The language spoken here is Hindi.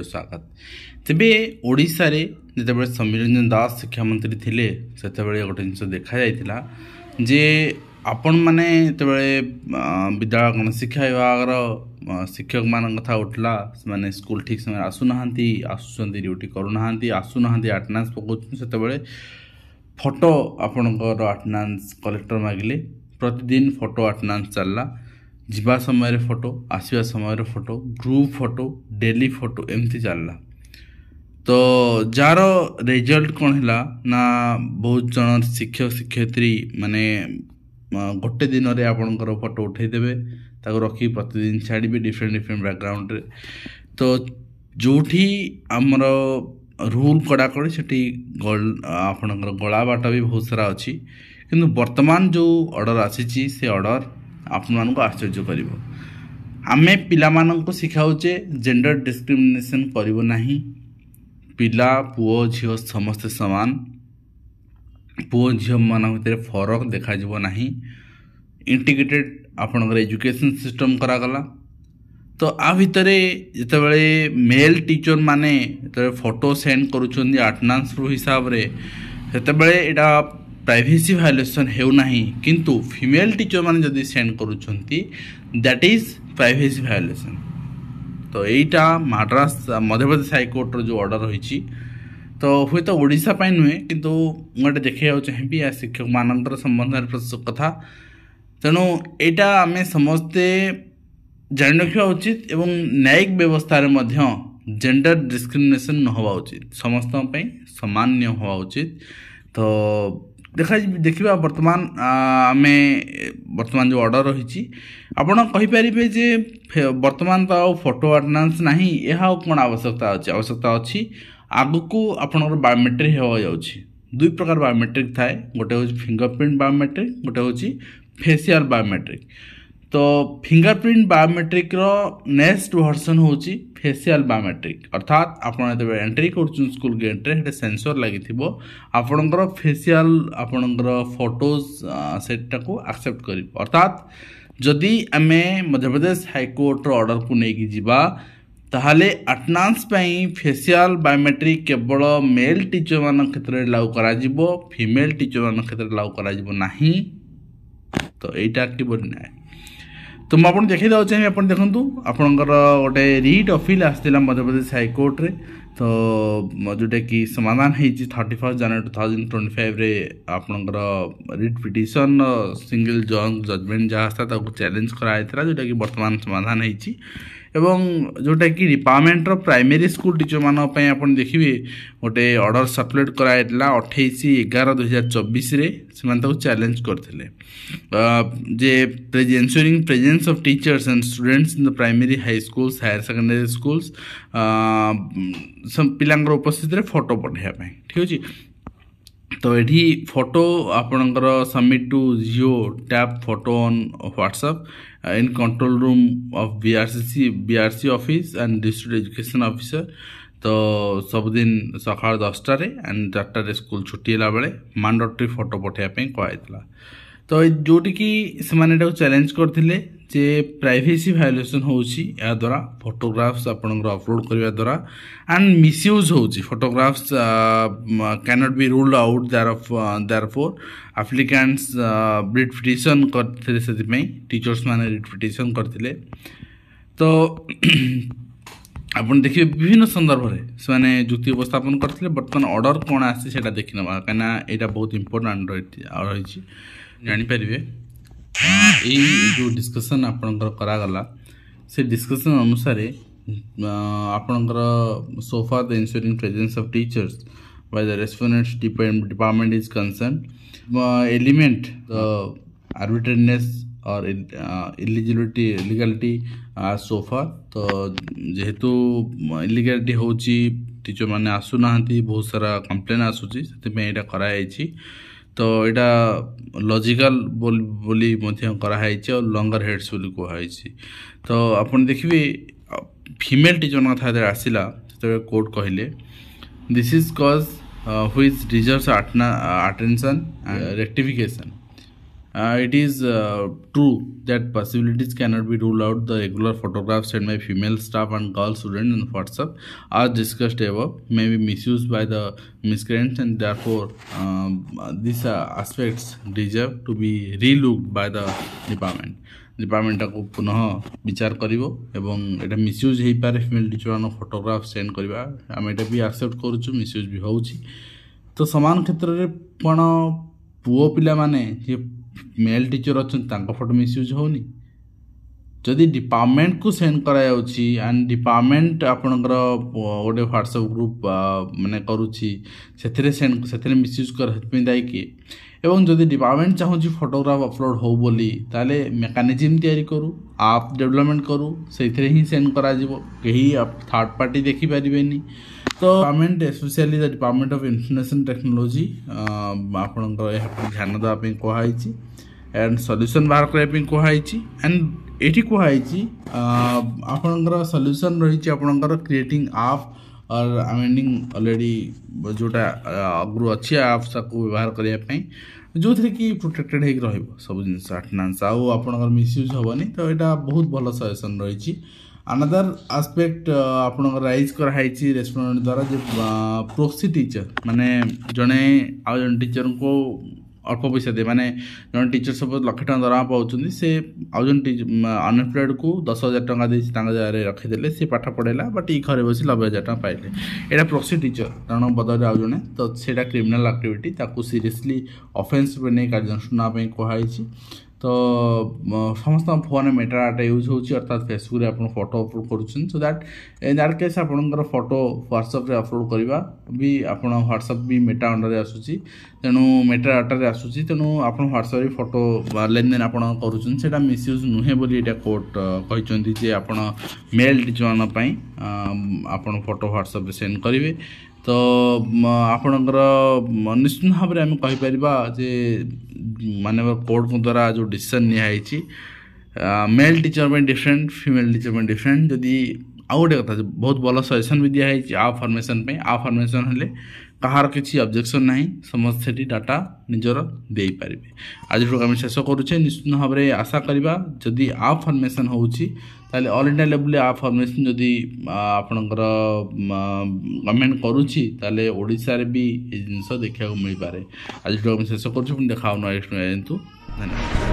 स्वागत तेबे ओडिशा रे जिते समीर रंजन दास शिक्षा मंत्री थिले सेते गोटे जिन देखा जाइतिला जे आपण माने विद्यालय गण शिक्षा विभाग शिक्षक मान कथा उठला माने स्कूल ठीक समय आसुनाहांती आसुचंती ड्यूटी करूनाहांती आसुनाहांती अटेंडेंस पकाउछन सेते फोटो आपणकर अटेंडेंस कलेक्टर मागिले प्रतिदिन फोटो अटेंडेंस चलला जीवा समय फोटो आसवा समय photo group photo daily photo एमती चलला तो जार रिजल्ट कौन है ना बहुत जन शिक्षक शिक्षयित्री माने गोटे दिन रे आपणकर फोटो उठेदेवे ताको रखी प्रतिदिन छाड़े डिफरेंट डिफरेंट बैकग्राउंड रे तो जोठी आमर रूल कड़ाकड़ी से आपणकर गला बाट भी बहुत सारा अच्छी किंतु वर्तमान जो ऑर्डर आसी से ऑर्डर आपण मानक आश्चर्य करिवो आमे पिला मानक सिखाउचे जेंडर डिस्क्रिमिनेशन करिवो नाही पिला पुओ झियो समस्त समान पुओ झियो मान भितर फरक देखा जिवो नाही इंटीग्रेटेड आपणकर एजुकेशन सिस्टम करा गला तो आ भितरे जतबेले मेल टीचर माने जतबेले फोटो सेंड करूछन्ती अटेंडेंस रो हिसाब रे सेतबेले एटा प्राइवेसी वायोलेशन हेउ नाही किंतु फीमेल टीचर माने जदी सेंड करूछन्ती दैट इज प्राइवेसी वायोलेशन तो एटा मद्रास मध्य प्रदेश हाईकोर्ट रो जो ऑर्डर होईची तो हुए तो ओडिशा पाई नुहे किंतु मोटे देखिया चाहिए या शिक्षक मानकर संबंध कथा तेणु एटा आमे समस्ते जान रखा उचित एवं न्यायिक व्यवस्था रे मध्य जेंडर डिस्क्रिमिनेशन न होवा उचित समस्त सामान्य होवा उचित तो देखा वर्तमान आमे वर्तमान जो ऑर्डर रही आपड़ कहीपर जे वर्तमान तो फोटो अटेंडेंस नहीं यह कौन आवश्यकता अच्छी आगु को आपनकर बायोमेट्रिक हो जाउछि दुई प्रकार बायोमेट्रिक थाए गोटे हूँ फिंगरप्रिंट बायोमेट्रिक गोटे हूँ फेसियल बायोमेट्रिक तो फिंगरप्रिंट बायोमेट्रिक रो नेक्स्ट वर्जन होची फेसियल बायोमेट्रिक अर्थात आपण जब एंट्री कर स्कूल गेट रे सेंसर लगी थिबो आपणकर फेसियल आपणकर फोटोज सेटा को एक्सेप्ट करी अर्थात जदि आमे मध्य प्रदेश हाईकोर्ट रो ऑर्डर को नेकी जिबा ताहले अटेंडेंस पई फेसियल बायोमेट्रिक केवल मेल टीचर मान क्षेत्र रे लागू करा जिवो फीमेल टीचर मान क्षेत्र रे लागू करा जिवो नाही तो एटा कि बोल नाही तो मुझे देखी दे चाहिए आप देखूँ आपणकर गोटे writ uphill आसाला Madhya Pradesh high court रे तो जोटा कि समाधान होती 31 जनवरी 2025 रे आपणकर रिट पिटिशन सिंगल जजमेंट जहाँ था चैलेंज कराइला जोटा कि वर्तमान समाधान होती एवं जोटा कि डिपार्टमेंट प्राइमरी स्कूल टीचर मान आप देखिए गोटे ऑर्डर सर्कुलेट कराइला 28/11/2024 रे से चैलेंज करते जे ensuring presence of teachers and students in the primary high schools higher secondary schools पिलांगर उपस्थित रे फोटो पठाइबा ठीक अच्छे तो ये फोटो आपणकर submit to geo tap photo on WhatsApp in control room of BRC office and district education officer तो सबुदिन सकाल 10टा एंड 4टा स्कूल छुट्टी है बेले मैंडेटरी फोटो पठाइबा कहला तो जोटी कि से चैलेंज करते जे प्राइवेसी वायोलेशन होची या द्वारा फोटोग्राफ्स आपनकर अपलोड करबा द्वारा एंड मिसयूज होची photographs can not be ruled out therefore applicants writ petition करथिले सेति टीचर्स माने रिट पिटिशन करथिले तो आपन देखिए विभिन्न संदर्भ रे से जुक्ति उपस्थापन करथिले वर्तमान ऑर्डर कोन आसी सेटा देखि नबा काना एटा बहुत इंपोर्टेंट रही जानि परिबे जो डिस्कशन आपनकर करागला से डिस्कशन अनुसार आपनकर sofa the ensuring presence of teachers by the respondents department is concern element the arbitrariness और इलीगलिटी सोफा तो जेहेतु इलीगलिटी होची टीचर माने आसु नाहंती बहुत सारा कंप्लेन आसुची सेति में एटा कराई छी तो यहाँ लॉजिकल बोली कराई और लंगर हेड्स बोली कहुई। तो आप देखिए फीमेल टीचर कथा आसला जो कोर्ट कहले दिस इज कज which deserves attention and rectification. It is true that possibilities cannot be ruled out. The regular photographs sent by female staff and girl students on WhatsApp, as discussed above, may be misused by the miscreants, and therefore these aspects deserve to be relooked by the department. Department को पुनः विचार करिवो एवं एटा मिसयूज हो पारे फीमेल टीचर मान फोटोग्राफ सेंड करवा आम एटा भी एक्सेप्ट करूँ मिसयूज भी होउछि। तो समान क्षेत्र में कौन पुओ पिला माने जे मेल टीचर अच्छा फोटो मिसयूज होनी जदि डिपार्टमेंट को सेंड करा एंड डिपार्टमेंट आपणकर गोटे व्हाट्सएप ग्रुप माने करुच्ची से मिसयूज कर दायी किए एवं जदि डिपार्टमेंट चाहूँ फोटोग्राफ अपलोड हो बोली ताले मेकानिज्म तैयारी करूँ आप डेवलपमेंट करूँ से ही सेंड करा कहीं थर्ड पार्टी देखी पारे। तो department specially the department of information technology आपणकर यहाँ ध्यान देवाई कहुई एंड सॉल्यूशन बाहर करने कहुई एंड ये कहुई आपणकर सॉल्यूशन रही आपणकर क्रिएटिंग आप और अमेंडिंग ऑलरेडी जोटा आगु अच्छी आप्स को व्यवहार करने जो थे कि प्रोटेक्टेड हो सब जिन अटेंडेंस आउ मिसयूज हेनी। तो यहाँ बहुत भल सजेसन रही। अनदर आस्पेक्ट आपणकर राइज कराई रेस्पोंडेंट द्वारा जो प्रोक्सी टीचर माने जड़े आउ जन टीचर को अल्प पैसा दे माने जन टीचर सब लक्ष टका दरमा पाँच से आउ जन अनएम्प्लॉयड को 10,000 टका जगह रखीदे सी पाठ पढ़ेला बट ये घरे बस 90,000 टका पाइले यहाँ प्रोक्सी टीचर कारण बदल आउ जड़े तो सेटा क्रिमिनाल एक्टिविटी ताकू सीरियसली ऑफेंस नहीं कार्यानुष्ठान कहुई। तो समस्त फोन में मेटाडाटा यूज होची अर्थात फेसबुक आप फोटो अपलोड करुँच so that in that case आपंकर फोटो व्हाट्सएप अपलोड करवा भी आप व्हाट्सएप भी मेटा अंडर आसूसी तेणु मेटाडाटा आसूसी तेणु आप व्हाट्सएप फोटो लेन देन आप करुँचा मिसयूज नुहे बोली कोर्ट कहते आप मेल टीचर आप फोटो व्हाट्सएप सेंड करेंगे। तो आपणकर निश्चित भाव में आम कहीपर जे मानव कोर्ट द्वारा जो डिसीजन निहाई मेल टीचर में डिफरेंट फीमेल टीचर में डिफरेंट जदि आउ गोटे कथा बहुत भल सजेसन भी दिखाई आ फॉर्मेशन आ फॉर्मेशन हेले कहार किसी ऑब्जेक्शन ना समस्त से डाटा निजर दे पारे। आज आम शेष करुचे निश्चित भाव में आशा करवा जदि आ फॉर्मेशन होची ऑल इंडिया लेवल आ फॉर्मेशन जदि आपणकर गवर्नमेंट करुच्ची ताले ओडिशा रे भी ये जिनस देखा मिल पारे। आज आम शेष कर देखा नेक्स्ट धन्यवाद।